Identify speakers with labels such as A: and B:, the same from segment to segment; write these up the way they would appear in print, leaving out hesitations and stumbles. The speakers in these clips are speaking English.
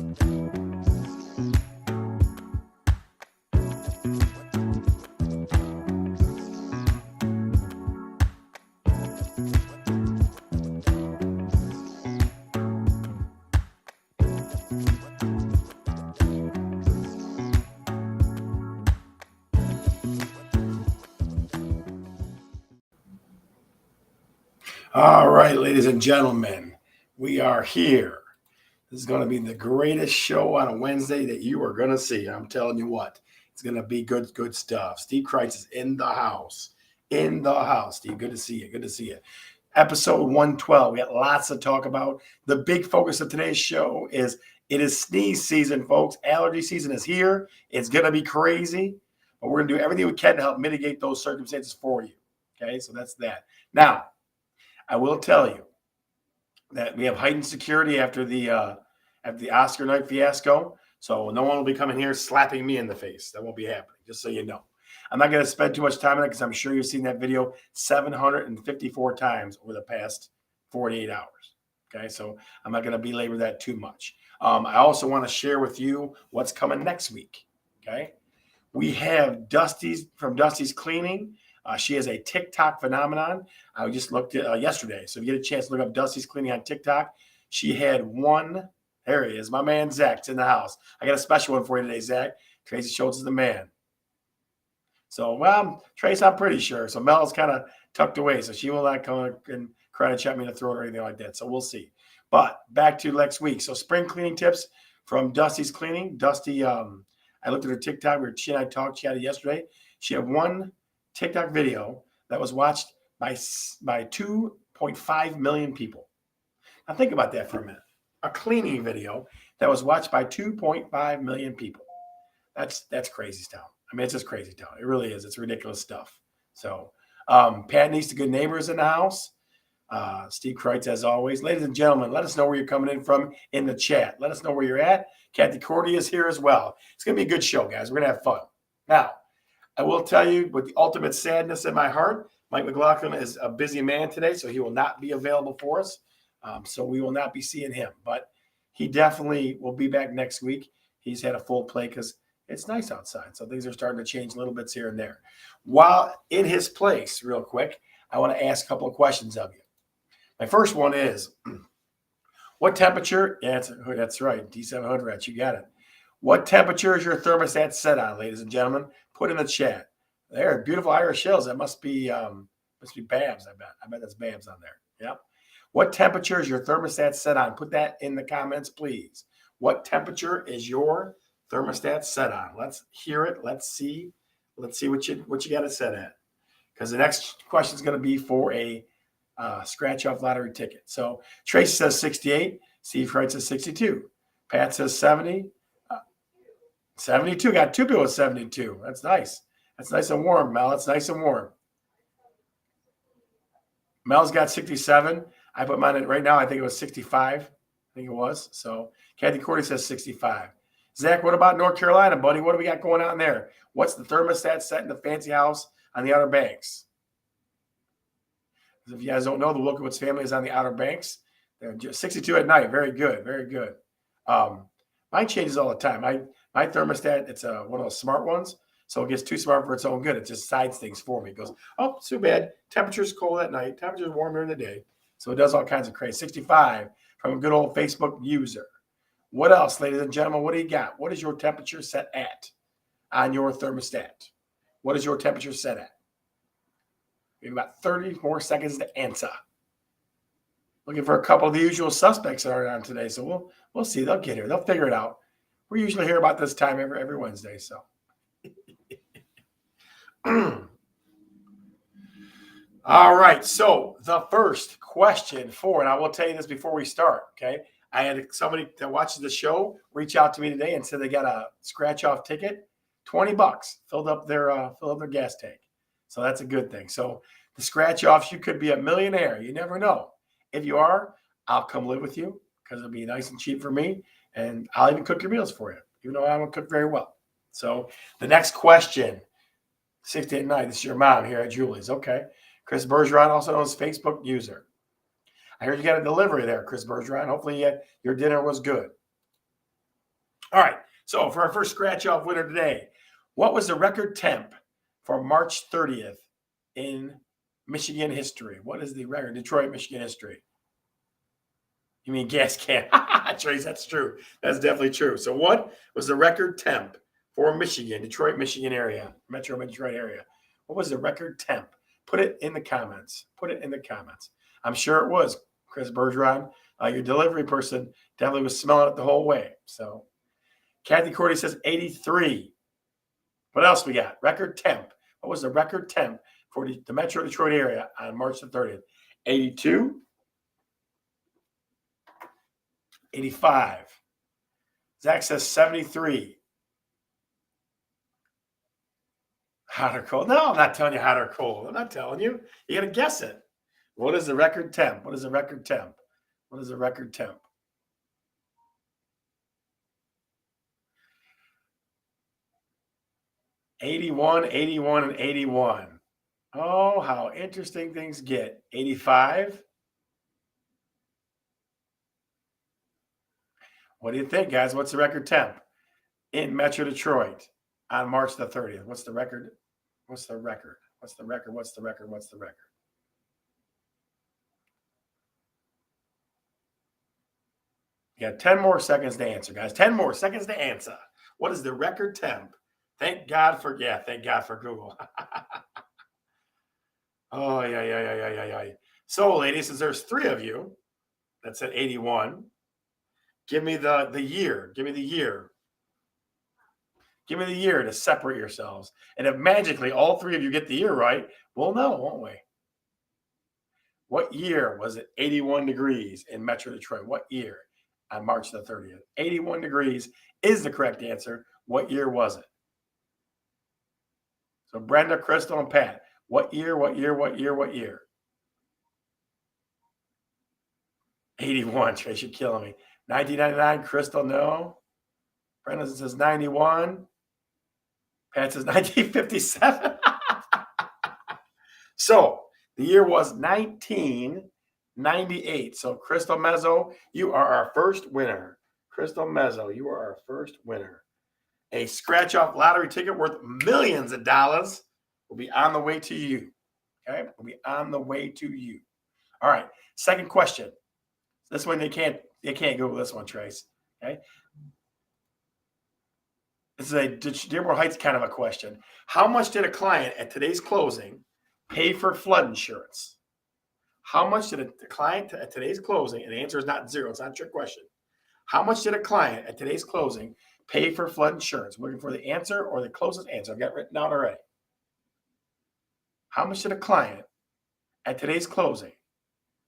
A: All right, ladies and gentlemen, we are here. This is going to be the greatest show on a Wednesday that you are going to see. I'm telling you what, it's going to be good stuff. Steve Kreitz is in the house. In the house, Steve. Good to see you. Good to see you. Episode 112. We got lots to talk about. The big focus of today's show is it is sneeze season, folks. Allergy season is here. It's going to be crazy, but we're going to do everything we can to help mitigate those circumstances for you. Okay, so that's that. Now, I will tell you that we have heightened security after the Oscar night fiasco. So no one will be coming here slapping me in the face. That won't be happening, just so you know. I'm not going to spend too much time on it because I'm sure you've seen that video 754 times over the past 48 hours. Okay, so I'm not going to belabor that too much. I also want to share with you what's coming next week. Okay, we have Dusty's from Dusty's Cleaning. She is a TikTok phenomenon. I just looked at yesterday. So if you get a chance to look up Dusty's Cleaning on TikTok, she had one. There he is. My man, Zach's in the house. I got a special one for you today, Zach. Tracy Schultz is the man. So, well, Trace, I'm pretty sure. So Mel's kind of tucked away. So she will not come and cry to check me in the throat or anything like that. So we'll see. But back to next week. So spring cleaning tips from Dusty's Cleaning. Dusty, I looked at her TikTok. She and I chatted yesterday. She had one TikTok video that was watched by 2.5 million people. Now think about that for a minute. A cleaning video that was watched by 2.5 million people. That's crazy town. I mean, it's just crazy town. It really is. It's ridiculous stuff. So Pat needs the good neighbors in the house. Steve Kreitz, as always. Ladies and gentlemen, let us know where you're coming in from in the chat. Let us know where you're at. Kathy Cordy is here as well. It's going to be a good show, guys. We're going to have fun. Now, I will tell you with the ultimate sadness in my heart, Mike McLaughlin is a busy man today, so he will not be available for us. So we will not be seeing him. But he definitely will be back next week. He's had a full plate because it's nice outside. So things are starting to change little bits here and there. While in his place, real quick, I want to ask a couple of questions of you. My first one is, what temperature? Yeah, that's right. D700 Rats, you got it. What temperature is your thermostat set on, ladies and gentlemen? Put in the chat. There, beautiful Irish shells. That must be Babs, I bet. I bet that's Babs on there. Yep. What temperature is your thermostat set on? Put that in the comments, please. What temperature is your thermostat set on? Let's hear it. Let's see what you got it set at. Because the next question is going to be for a scratch-off lottery ticket. So Tracy says 68. Steve Wright says 62. Pat says 70. 72. Got two people with 72. That's nice. That's nice and warm, Mel. That's nice and warm. Mel's got 67. I put mine in right now. I think it was 65. I think it was. So Kathy Cordy says 65. Zach, what about North Carolina, buddy? What do we got going on there? What's the thermostat set in the fancy house on the Outer Banks? If you guys don't know, the Wilkowitz family is on the Outer Banks. They're just 62 at night. Very good. Very good. Mine changes all the time. My thermostat, it's one of those smart ones. So it gets too smart for its own good. It just sides things for me. It goes, oh, it's too bad. Temperature's cold at night. Temperature's warm during the day. So it does all kinds of crazy. 65 from a good old Facebook user. What else, ladies and gentlemen? What do you got? What is your temperature set at on your thermostat? What is your temperature set at? We have about 30 more seconds to answer. Looking for a couple of the usual suspects that are on today. So we'll see. They'll get here. They'll figure it out. We're usually here about this time every Wednesday. So. All right. So the first question and I will tell you this before we start. Okay. I had somebody that watches the show reach out to me today and said they got a scratch off ticket, $20, filled up their gas tank. So that's a good thing. So the scratch offs, you could be a millionaire. You never know. If you are, I'll come live with you because it'll be nice and cheap for me. And I'll even cook your meals for you, even though I don't cook very well. So the next question, 689, this is your mom here at Julie's. Okay. Chris Bergeron, also known as Facebook user. I heard you got a delivery there, Chris Bergeron. Hopefully your dinner was good. All right. So for our first scratch off winner today, what was the record temp for March 30th in Michigan history? What is the record? Detroit, Michigan history. You mean gas can? Trace, that's true. That's definitely true. So what was the record temp for Michigan, Detroit, Michigan area, Metro Detroit area? What was the record temp? Put it in the comments. Put it in the comments. I'm sure it was, Chris Bergeron. Your delivery person definitely was smelling it the whole way. So Kathy Cordy says 83. What else we got? Record temp. What was the record temp for the Metro Detroit area on March the 30th? 82. 85. Zach says 73. Hot or cold? No, I'm not telling you hot or cold. I'm not telling you. You got to guess it. What is the record temp? What is the record temp? What is the record temp? 81, 81, and 81. Oh, how interesting things get. 85. What do you think, guys? What's the record temp in Metro Detroit on March the 30th? What's the record? What's the record? What's the record? What's the record? What's the record? You got 10 more seconds to answer, guys. 10 more seconds to answer. What is the record temp? Thank God for Google. Oh, yeah. So, ladies, since there's 3 of you, that's at 81. Give me the year. Give me the year. Give me the year to separate yourselves. And if magically all 3 of you get the year right, we'll know, won't we? What year was it 81 degrees in Metro Detroit? What year on March the 30th? 81 degrees is the correct answer. What year was it? So Brenda, Crystal, and Pat, what year, what year, what year, what year? 81, Trace, you're killing me. 1999, Crystal, no. Brenda says 91. Pat says 1957. So the year was 1998. So Crystal Mezzo, you are our first winner. Crystal Mezzo, you are our first winner. A scratch-off lottery ticket worth millions of dollars will be on the way to you. Okay? Will be on the way to you. All right. Second question. This one they can't Google this one, Trace. Okay. This is a Dearborn Heights kind of a question. How much did a client at today's closing pay for flood insurance? How much did the client at today's closing, and the answer is not 0, it's not a trick question. How much did a client at today's closing pay for flood insurance? I'm looking for the answer or the closest answer. I've got it written down already. How much did a client at today's closing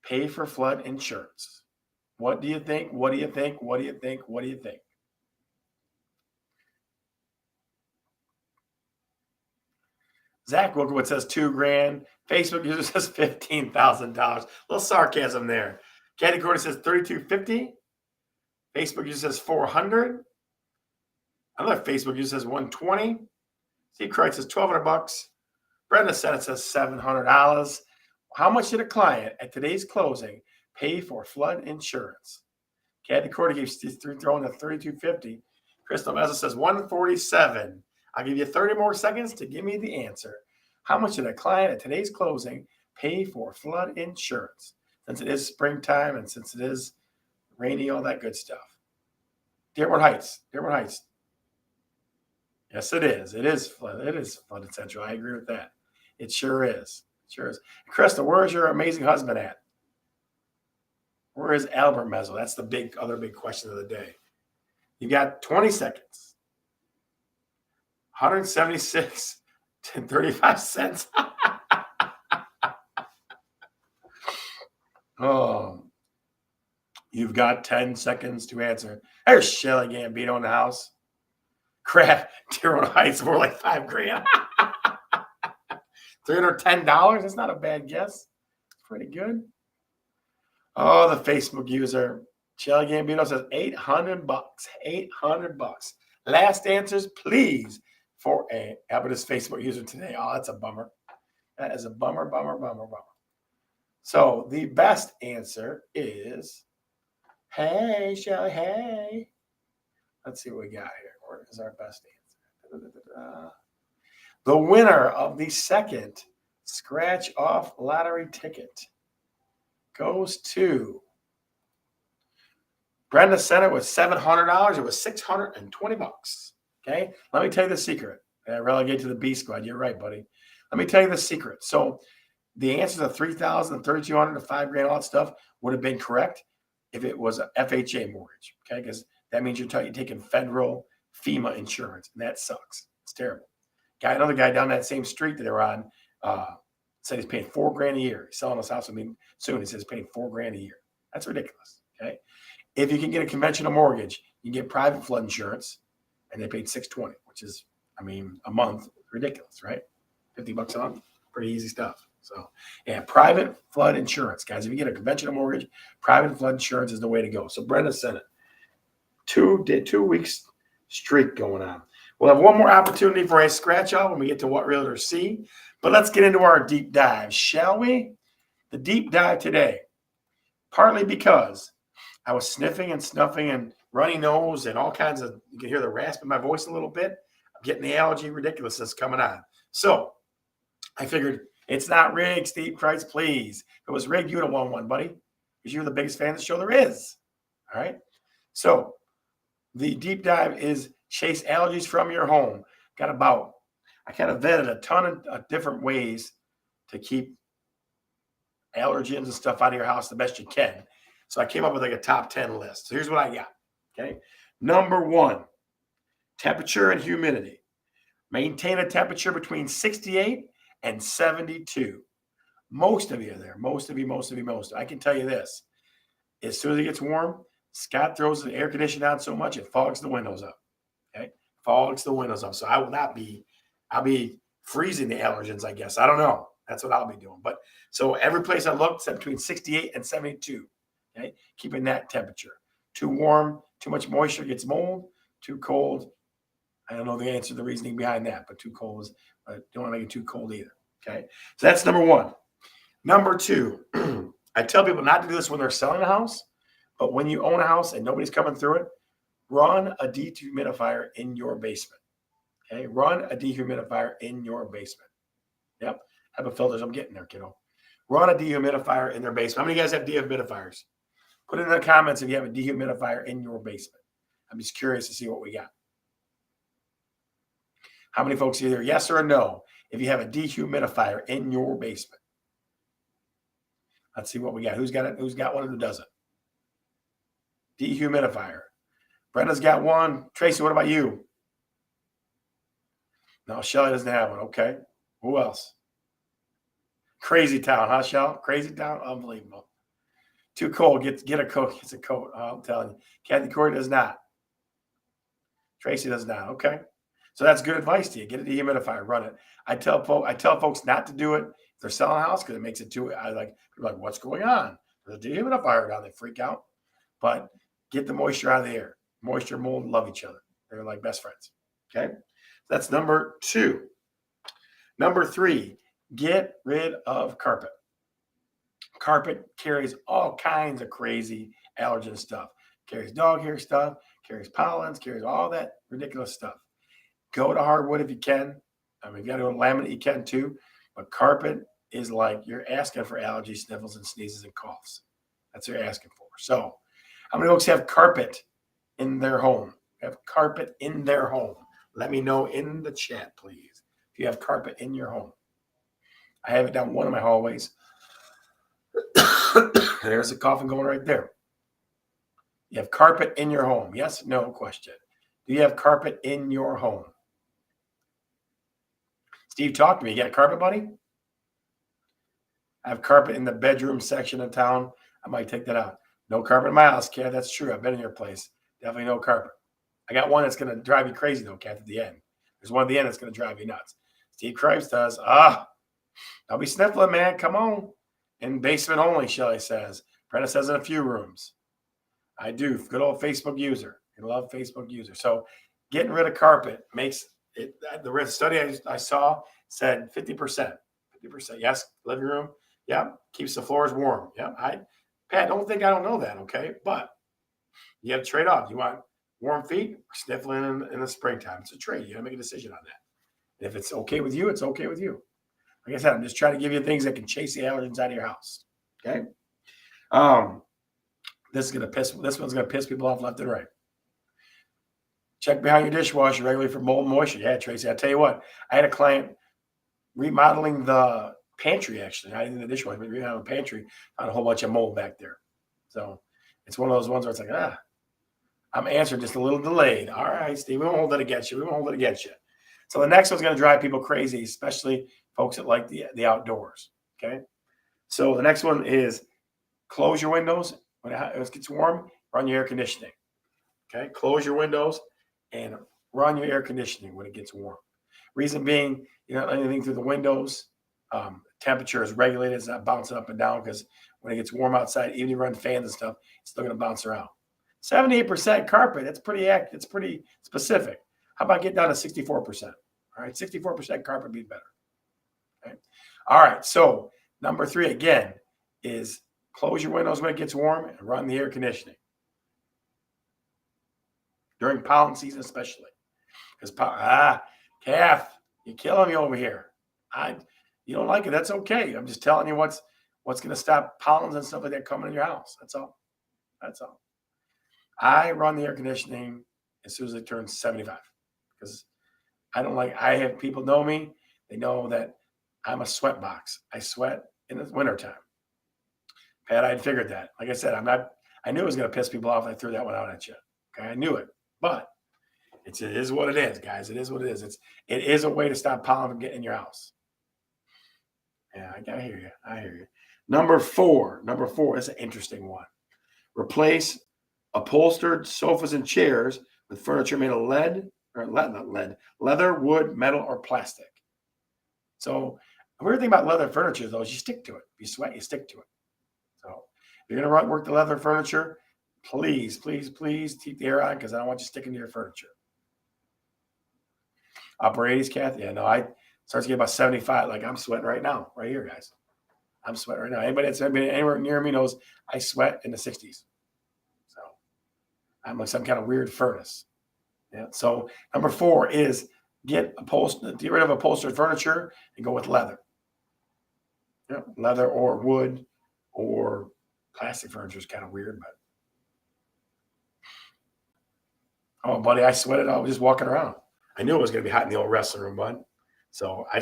A: pay for flood insurance? What do you think? What do you think? What do you think? What do you think? Zach Wilkowitz says $2,000. Facebook user says $15,000. A little sarcasm there. Kathy Cordy says $3,250. Facebook user says $400. Another Facebook user says $120. Steve Kreitz says $1,200. Brenda Sennett says $700. How much did a client at today's closing pay for flood insurance? Kathy Cordy keeps throwing the $3,250. Crystal Mezzo says $147. I'll give you 30 more seconds to give me the answer. How much did a client at today's closing pay for flood insurance? Since it is springtime and since it is rainy, all that good stuff. Dearborn Heights. Yes, it is. It is flooded central. I agree with that. It sure is. Crystal, where is your amazing husband at? Where is Albert Mezzo? That's the other big question of the day. You got 20 seconds. 176 and 35 cents. Oh, you've got 10 seconds to answer. There's Shelly Gambino in the house. Crap, Dearborn Heights, more like $5,000. $310. That's not a bad guess. Pretty good. Oh, the Facebook user Shelly Gambino says $800. $800. Last answers, please. For a Alberta's Facebook user today. Oh, that's a bummer. That is a bummer. So the best answer is, hey, Shelly, hey. Let's see what we got here. Where is our best answer? The winner of the second scratch off lottery ticket goes to Brenda sent it with $700. It was $620. Okay. Let me tell you the secret. I relegate to the B squad. You're right, buddy. Let me tell you the secret. So the answers of 3,000, 3,200 to $5,000, all that stuff would have been correct if it was an FHA mortgage. Okay. Because that means you're taking federal FEMA insurance. And that sucks. It's terrible. Another guy down that same street that they're on said he's paying $4,000 a year. He's selling his house with me soon. He says he's paying $4,000 a year. That's ridiculous. Okay. If you can get a conventional mortgage, you get private flood insurance, and they paid $620, which is, a month. Ridiculous, right? $50 a month, pretty easy stuff. So, yeah, private flood insurance, guys. If you get a conventional mortgage, private flood insurance is the way to go. So Brenda sent it. 2 weeks streak going on. We'll have one more opportunity for a scratch off when we get to what realtors see. But let's get into our deep dive, shall we? The deep dive today, partly because I was sniffing and snuffing and runny nose and all kinds of, you can hear the rasp in my voice a little bit. I'm getting the allergy ridiculousness coming on. So I figured it's not rigged, Steve Christ, please. If it was rigged, you'd have won one, buddy, because you're the biggest fan of the show there is. All right. So the deep dive is chase allergies from your home. I kind of vetted a ton of different ways to keep allergens and stuff out of your house the best you can. So I came up with like a top 10 list. So here's what I got. Okay. Number 1, temperature and humidity. Maintain a temperature between 68 and 72. Most of you are there. Most of you. I can tell you this. As soon as it gets warm, Scott throws the air conditioner on so much it fogs the windows up. Okay. Fogs the windows up. So I'll be freezing the allergens, I guess. I don't know. That's what I'll be doing. But so every place I looked said between 68 and 72. Okay, keeping that temperature. Too warm, too much moisture gets mold. Too cold, I don't know the answer, the reasoning behind that, but too cold is, I don't want to make it too cold either. Okay, so that's number 1. Number 2, I tell people not to do this when they're selling a house, but when you own a house and nobody's coming through it, run a dehumidifier in your basement. Okay, run a dehumidifier in your basement. Yep, have a filters. I'm getting there, kiddo. Run a dehumidifier in their basement. How many of you guys have dehumidifiers? Put it in the comments if you have a dehumidifier in your basement. I'm just curious to see what we got. How many folks either yes or no if you have a dehumidifier in your basement? Let's see what we got. Who's got it? Who's got one and who doesn't? Dehumidifier. Brenda's got one. Tracy, what about you? No, Shelly doesn't have one. Okay. Who else? Crazy town, huh, Shell? Crazy town? Unbelievable. Too cold. Get a coat. Gets a coat. Oh, I'm telling you. Kathy Corey does not. Tracy does not. Okay. So that's good advice to you. Get a dehumidifier. Run it. I tell folks not to do it if they're selling a house because it makes it too. People are like, what's going on? There's a dehumidifier down. They freak out. But get the moisture out of the air. Moisture, mold, love each other. They're like best friends. Okay. That's number 2. Number 3, get rid of carpet. Carpet carries all kinds of crazy allergen stuff. Carries dog hair stuff, carries pollens, carries all that ridiculous stuff. Go to hardwood if you can. If you got to go to laminate, you can too. But carpet is like you're asking for allergy, sniffles, and sneezes and coughs. That's what you're asking for. So, how many folks have carpet in their home? Have carpet in their home? Let me know in the chat, please, if you have carpet in your home. I have it down one of my hallways. There's a coffin going right there. You have carpet in your home? Yes, no question. Do you have carpet in your home? Steve, talk to me. You got carpet, buddy? I have carpet in the bedroom section of town. I might take that out. No carpet in my house, Kath. That's true. I've been in your place. Definitely no carpet. I got one that's going to drive you crazy, though, Kath, at the end. There's one at the end that's going to drive you nuts. Steve Kripes does. I'll be sniffling, man. Come on. In basement only, Shelly says. Brenda says in a few rooms. I do. Good old Facebook user. I love Facebook user. So getting rid of carpet makes it, the study I saw said 50%. 50%. Yes. Living room. Yeah. Keeps the floors warm. Yeah. Pat, don't think I don't know that. Okay. But you have to trade off. You want warm feet, or sniffling in the springtime. It's a trade. You got to make a decision on that. And if it's okay with you, it's okay with you. Like I said, I'm just trying to give you things that can chase the allergens out of your house. Okay. This one's gonna piss people off left and right. Check behind your dishwasher regularly for mold and moisture. Yeah, Tracy, I tell you what, I had a client remodeling the pantry, actually. I didn't do the dishwasher, but remodeling the pantry, found a whole bunch of mold back there. So it's one of those ones where it's like, I'm answering just a little delayed. All right, Steve, we won't hold it against you. We won't hold it against you. So the next one's going to drive people crazy, especially folks that like the outdoors. Okay. So the next one is close your windows when it gets warm. Run your air conditioning. Okay. Close your windows and run your air conditioning when it gets warm. Reason being, you don't let anything through the windows. Temperature is regulated. It's not bouncing up and down because when it gets warm outside, even if you run fans and stuff, it's still going to bounce around. 78% carpet. That's pretty accurate. It's pretty specific. How about get down to 64%? All right, 64% carpet would be better. Okay. All right. So number 3 again is close your windows when it gets warm and run the air conditioning during pollen season, especially because Calf, you're killing me over here. You don't like it. That's okay. I'm just telling you what's going to stop pollens and stuff like that coming in your house. That's all. That's all. I run the air conditioning as soon as it turns 75 because I have people know me. They know that I'm a sweat box. I sweat in the wintertime. Pat, I had figured that. Like I said, I knew it was going to piss people off. I threw that one out at you. Okay. I knew it, but it is what it is, guys. It is what it is. It is a way to stop pollen from getting in your house. Yeah, I hear you. I hear you. Number four is an interesting one. Replace upholstered sofas and chairs with furniture made of leather, wood, metal, or plastic. So the weird thing about leather furniture, though, is you stick to it. If you sweat, you stick to it. So if you're going to work the leather furniture, please, please, please keep the air on because I don't want you sticking to your furniture. Upper 80s, Kathy? Yeah, no, I start to get about 75. Like I'm sweating right now, right here, guys. I'm sweating right now. Anybody that's been anywhere near me knows I sweat in the 60s. So I'm like some kind of weird furnace. Yeah. So number 4 is get rid of upholstered furniture and go with leather. Yeah, leather or wood or plastic furniture is kind of weird, but oh, buddy, I sweated. I was just walking around. I knew it was going to be hot in the old wrestling room, bud. So I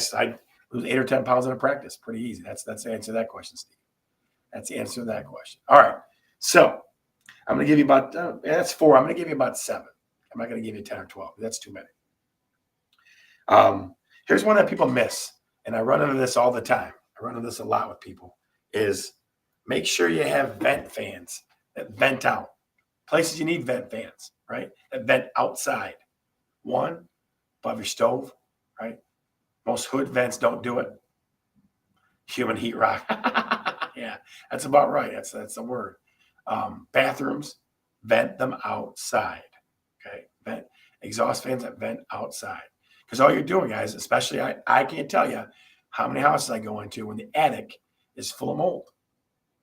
A: lose 8 or 10 pounds in a practice. Pretty easy. That's the answer to that question, Steve. That's the answer to that question. All right. So I'm going to give you about, that's 4. I'm going to give you about 7. I'm not going to give you 10 or 12. That's too many. Here's one that people miss, and I run into this all the time. I run into this a lot with people, is make sure you have vent fans that vent out. Places you need vent fans, right? That vent outside. One, above your stove, right? Most hood vents don't do it. Human heat rock. Yeah, that's about right. That's the word. Bathrooms, vent them outside. Okay, exhaust fans that vent outside. Because all you're doing, guys, especially I can't tell you how many houses I go into when the attic is full of mold.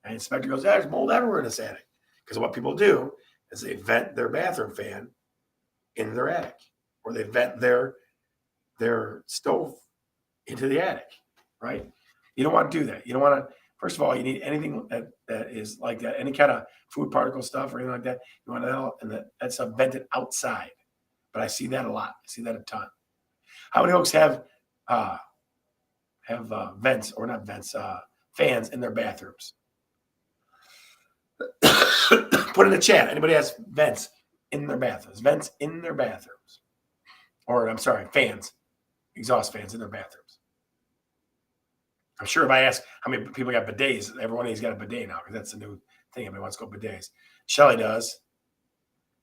A: And the inspector goes, there's mold everywhere in this attic. Because what people do is they vent their bathroom fan in their attic, or they vent their stove into the attic, right? You don't want to do that. You don't want to, first of all, you need anything that is like that, any kind of food particle stuff or anything like that. You want to, and that's vented outside. But I see that a lot. I see that a ton. How many folks have vents, or not vents, fans in their bathrooms? Put in the chat. Anybody has vents in their bathrooms? Vents in their bathrooms. Or, I'm sorry, fans, exhaust fans in their bathrooms. I'm sure if I ask how many people got bidets, everyone has got a bidet now because that's the new thing. Everybody wants to go bidets. Shelly does.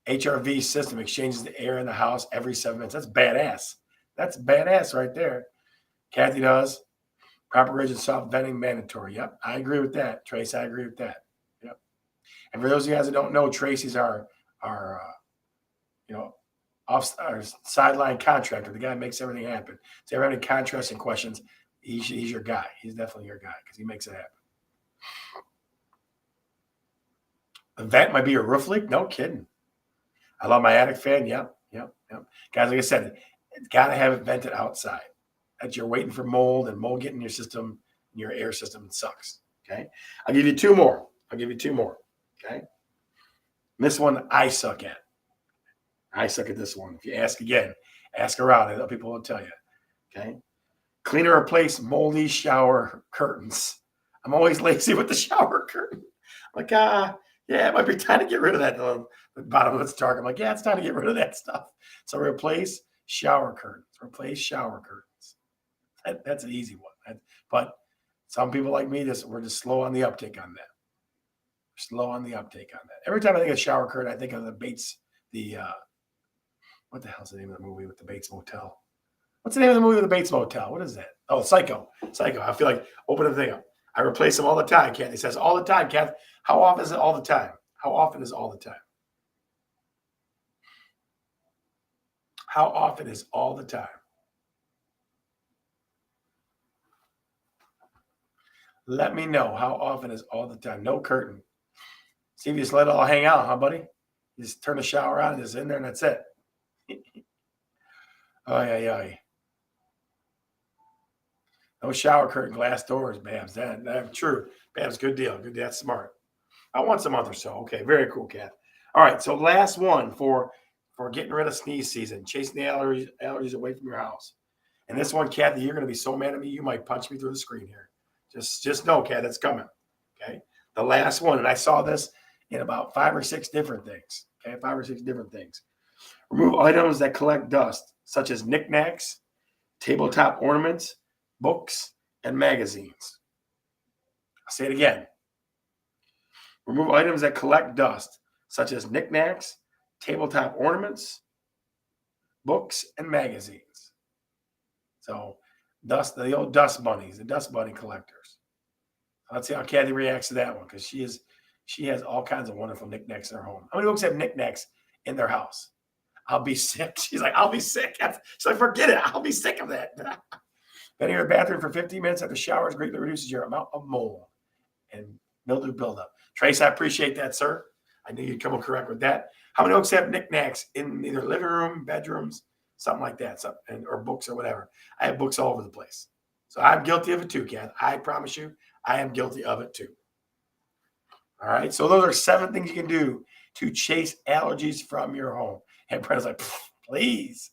A: HRV system exchanges the air in the house every 7 minutes. That's badass. That's badass right there. Kathy does. Proper rigid soft venting mandatory. Yep, I agree with that. Trace, I agree with that. Yep. And for those of you guys that don't know, Tracy's our our sideline contractor. The guy that makes everything happen. So if you have any contracts and questions, he's your guy. He's definitely your guy because he makes it happen. A vent might be a roof leak. No kidding. I love my attic fan. Yep. Guys, like I said, it's got to have it vented outside. That you're waiting for mold and mold getting in your system, in your air system. It sucks. Okay. I'll give you two more. Okay. This one I suck at. I suck at this one. If you ask again, ask around. I know people will tell you. Okay. Clean or replace moldy shower curtains. I'm always lazy with the shower curtain. Like, yeah, it might be time to get rid of that. The bottom of it's dark. I'm like, yeah, it's time to get rid of that stuff. So replace shower curtains. That's an easy one. But some people like me, we're just slow on the uptake on that. Every time I think of shower curtain, I think of the Bates, what the hell's the name of the movie with the Bates Motel? What's the name of the movie with the Bates Motel? What is that? Oh, Psycho. I feel like open the thing up. I replace them all the time, Kathy says. All the time, Kathy. How often is it all the time? How often is all the time? How often is all the time? Let me know how often is all the time. No curtain. See if you just let it all hang out, huh, buddy? You just turn the shower on, just in there, and that's it. Oh, yeah. No shower curtain, glass doors, Babs. That's true. Babs, good deal. That's smart. Once a month or so. Okay, very cool, Kath. All right, so last one for getting rid of sneeze season, chasing the allergies away from your house. And this one, Kathy, you're going to be so mad at me, you might punch me through the screen here. Just know, Kat, it's coming. Okay, the last one, and I saw this in about 5 or 6 different things. Okay, 5 or 6 different things. Remove items that collect dust, such as knickknacks, tabletop ornaments, books, and magazines. I'll say it again. Remove items that collect dust, such as knickknacks, tabletop ornaments, books, and magazines. So, the old dust bunnies, the dust bunny collectors. Let's see how Kathy reacts to that one, because she has all kinds of wonderful knickknacks in her home. How many folks have knickknacks in their house? I'll be sick. She's like, I'll be sick. She's like, forget it. I'll be sick of that. Been in your bathroom for 15 minutes after showers greatly reduces your amount of mold and mildew buildup. Trace, I appreciate that, sir. I knew you'd come correct with that. How many folks have knickknacks in either living room, bedrooms, something like that, or books or whatever? I have books all over the place. So I'm guilty of it too, Kath. I promise you, I am guilty of it too. All right. So those are 7 things you can do to chase allergies from your home. And Brenda's like, please.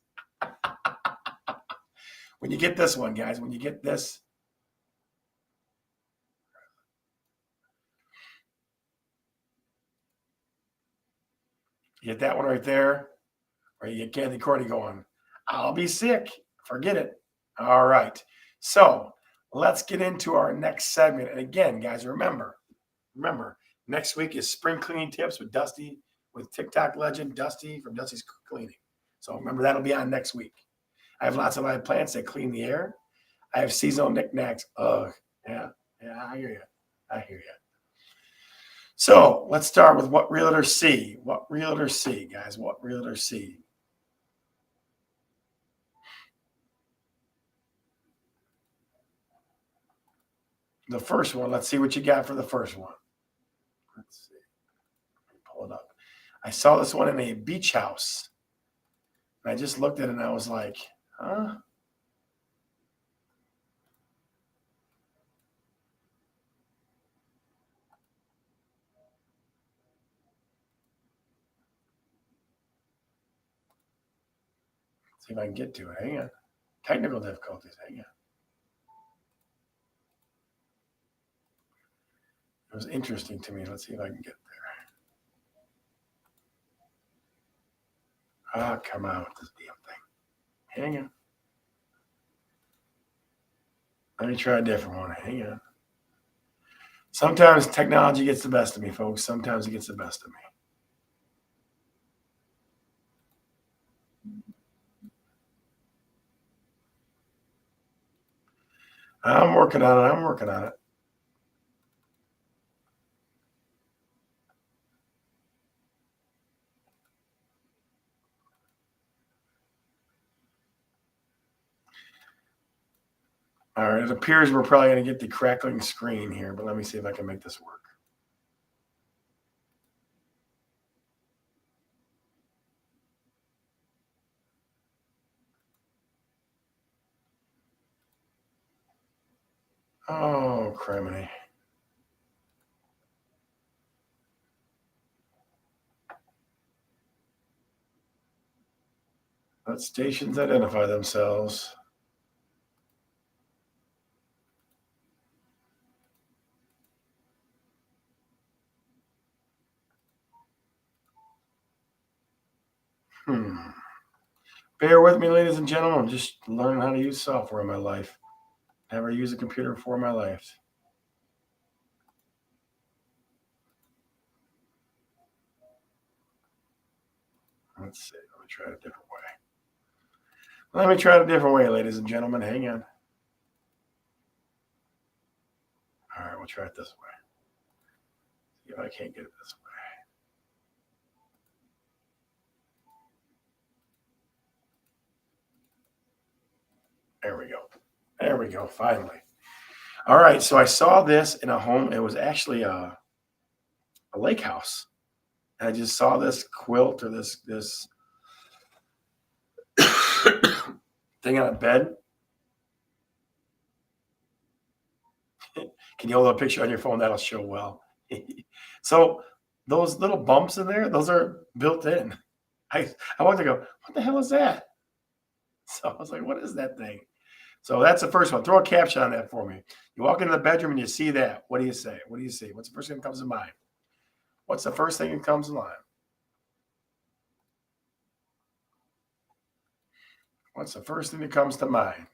A: When you get this one, guys, you get that one right there, or you get Kathy Cordy going, I'll be sick. Forget it. All right. So let's get into our next segment. And again, guys, remember, next week is spring cleaning tips with TikTok legend Dusty from Dusty's Cleaning. So remember, that'll be on next week. I have lots of live plants that clean the air. I have seasonal knickknacks. Ugh. Yeah, I hear you. So let's start with what realtors see. Guys? What realtors see? The first one. Let's see what you got for the first one. Let's see. Let me pull it up. I saw this one in a beach house. And I just looked at it and I was like, huh? See if I can get to it. Hang on. Technical difficulties. Hang on. It was interesting to me. Let's see if I can get there. Come on with this damn thing. Hang on. Let me try a different one. Hang on. Sometimes technology gets the best of me, folks. Sometimes it gets the best of me. I'm working on it. All right, it appears we're probably going to get the crackling screen here, but let me see if I can make this work. Oh, criminy. Let stations identify themselves. Bear with me, ladies and gentlemen. I'm just learning how to use software in my life. Never used a computer before in my life. Let's see. Let me try it a different way. Let me try it a different way, ladies and gentlemen. Hang on. All right, we'll try it this way. See if I can't get it this way. There we go. There we go. Finally. All right. So I saw this in a home. It was actually a lake house. And I just saw this quilt or this thing on a bed. Can you hold a picture on your phone? That'll show well. So those little bumps in there, those are built in. I wanted to go, what the hell is that? So I was like, what is that thing? So that's the first one. Throw a caption on that for me. You walk into the bedroom and you see that. What do you say? What do you see? What's the first thing that comes to mind? What's the first thing that comes to mind? What's the first thing that comes to mind?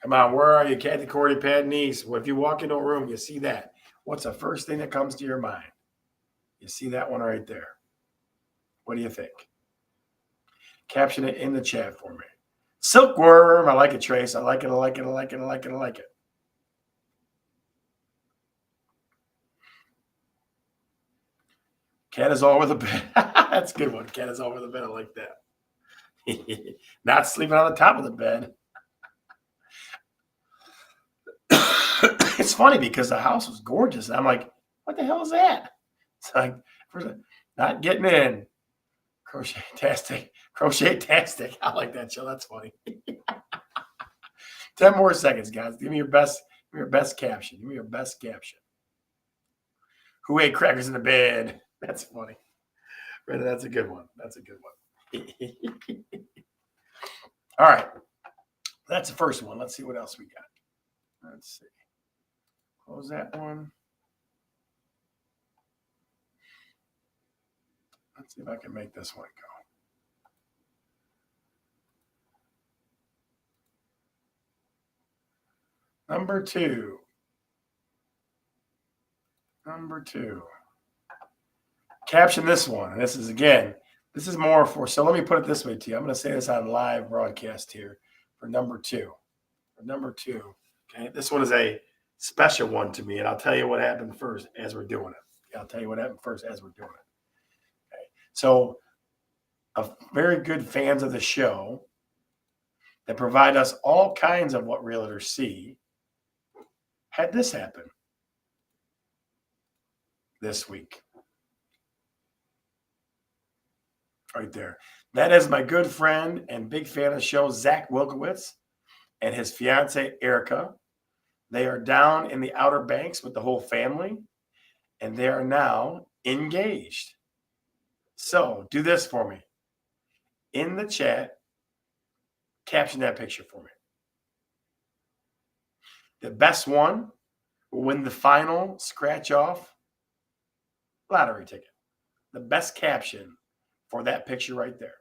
A: Come on, where are you, Kathy, Cordy, Pat, Niece? Well, if you walk into a room, you see that. What's the first thing that comes to your mind? You see that one right there. What do you think? Caption it in the chat for me. Silkworm. I like it, Trace. I like it. I like it. I like it. I like it. I like it. Cat is all over the bed. That's a good one. Cat is all over the bed. I like that. Not sleeping on the top of the bed. It's funny because the house was gorgeous. And I'm like, what the hell is that? It's like, not getting in. Crochet-tastic. Crochet-tastic. I like that show. That's funny. 10 more seconds, guys. Give me your best. Give me your best caption. Give me your best caption. Who ate crackers in the bed? That's funny. Brenda, that's a good one. That's a good one. All right. That's the first one. Let's see what else we got. Let's see. Close that one. Let's see if I can make this one go. Number two. Caption this one. And this is, again, this is more for, so let me put it this way to you. I'm going to say this on live broadcast here for number two. Okay. This one is a special one to me, and I'll tell you what happened first as we're doing it. I'll tell you what happened first as we're doing it. Okay. So, very good fans of the show that provide us all kinds of what realtors see had this happen this week. Right there. That is my good friend and big fan of the show, Zach Wilkowitz, and his fiance, Erica. They are down in the Outer Banks with the whole family, and they are now engaged. So do this for me. In the chat, caption that picture for me. The best one will win the final scratch-off lottery ticket. The best caption for that picture right there.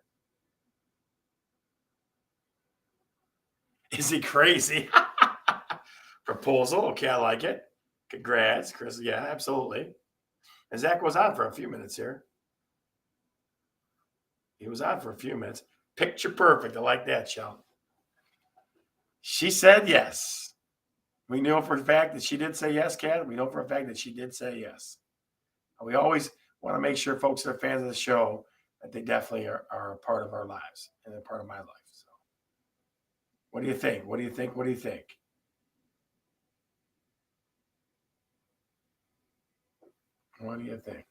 A: Is he crazy? Proposal. Okay, I like it. Congrats, Chris. Yeah, absolutely. And Zach was on for a few minutes here. He was on for a few minutes. Picture perfect. I like that, Shell. She said yes. We know for a fact that she did say yes, Kat. We know for a fact that she did say yes. We always want to make sure folks that are fans of the show that they definitely are a part of our lives, and they're part of my life. So, what do you think? What do you think? What do you think? What do you think?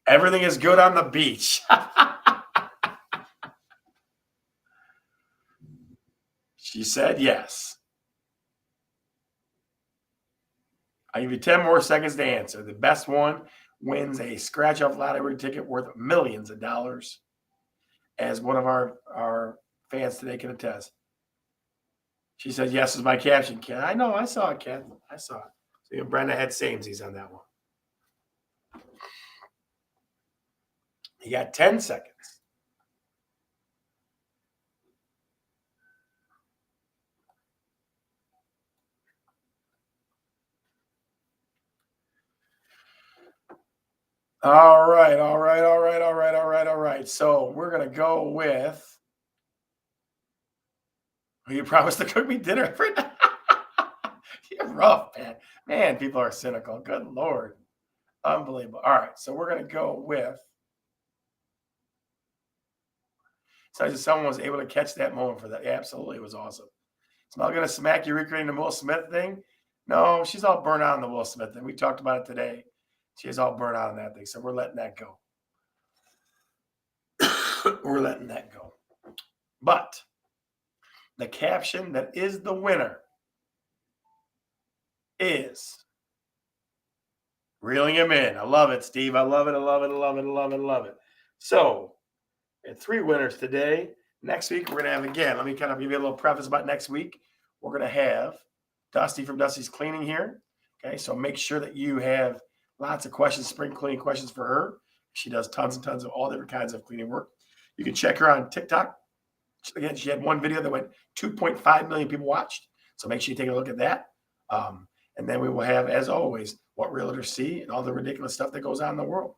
A: Everything is good on the beach. She said yes. I'll give you 10 more seconds to answer. The best one wins a scratch-off lottery ticket worth millions of dollars, as one of our fans today can attest. She said, yes is my caption, Ken. I know. I saw it, Ken. I saw it. So Brenda had samesies on that one. You got 10 seconds. All right. So we're going to go with, you promised to cook me dinner every night. You're rough, man. Man, people are cynical. Good Lord. Unbelievable. All right. So we're going to go with, so someone was able to catch that moment for that. Yeah, absolutely. It was awesome. So I'm going to smack you recreating the Will Smith thing. No, she's all burnt out on the Will Smith thing. We talked about it today. She's all burnt out on that thing. So we're letting that go. We're letting that go. But the caption that is the winner is reeling him in. I love it, Steve. I love it. So, we had 3 winners today. Next week, we're going to have, again, let me kind of give you a little preface about next week. We're going to have Dusty from Dusty's Cleaning here. Okay, so make sure that you have lots of questions, spring cleaning questions for her. She does tons and tons of all different kinds of cleaning work. You can check her on TikTok. Again, she had one video that went 2.5 million people watched. So make sure you take a look at that. And then we will have, as always, what realtors see and all the ridiculous stuff that goes on in the world.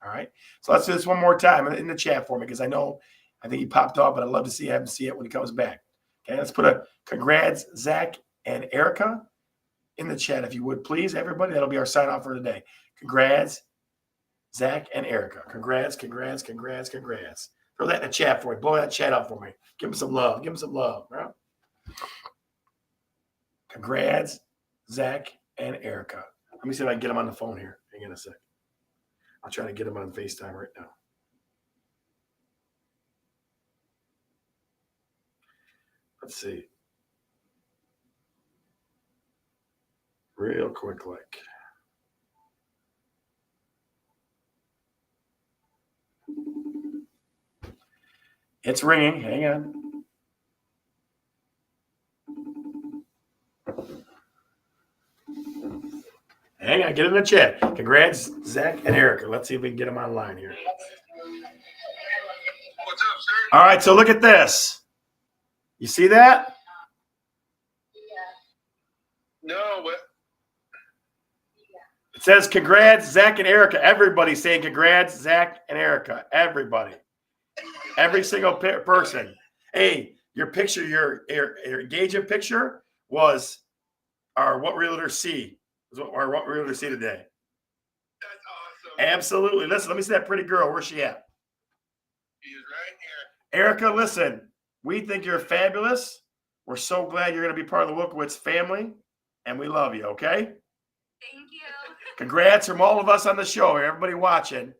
A: All right. So let's do this one more time in the chat for me, because I think he popped off, but I'd love to have him see it when he comes back. Okay. Let's put a congrats, Zach and Erica, in the chat, if you would, please, everybody. That'll be our sign off for today. Congrats, Zach and Erica. Congrats. Throw that in the chat for me. Blow that chat up for me. Give him some love. Bro. Congrats, Zach and Erica. Let me see if I can get him on the phone here. Hang on a sec. I'll try to get him on FaceTime right now. Let's see. Real quick, like. It's ringing. Hang on. Hang on. Get in the chat. Congrats, Zach and Erica. Let's see if we can get them online here.
B: What's up, sir?
A: All right. So look at this. You see that?
B: Yeah. No, what?
A: It says congrats, Zach and Erica. Everybody's saying congrats, Zach and Erica. Everybody. Every single person. Hey, your picture, your engagement picture was our What Realtors See. Or What Realtors See today.
B: That's awesome.
A: Absolutely. Listen, let me see that pretty girl. Where's she at?
B: She is right here.
A: Erica, listen, we think you're fabulous. We're so glad you're going to be part of the Wilkowitz family, and we love you, okay?
C: Thank you.
A: Congrats from all of us on the show, everybody watching.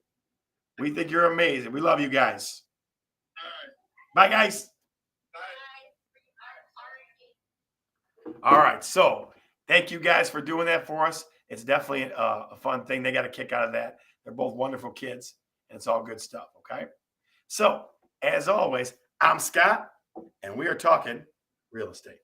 A: We think you're amazing. We love you guys.
B: All right.
A: Bye, guys.
B: Bye.
A: All right, so thank you guys for doing that for us. It's definitely a fun thing. They got a kick out of that. They're both wonderful kids, and it's all good stuff, okay? So, as always, I'm Scott, and we are talking real estate.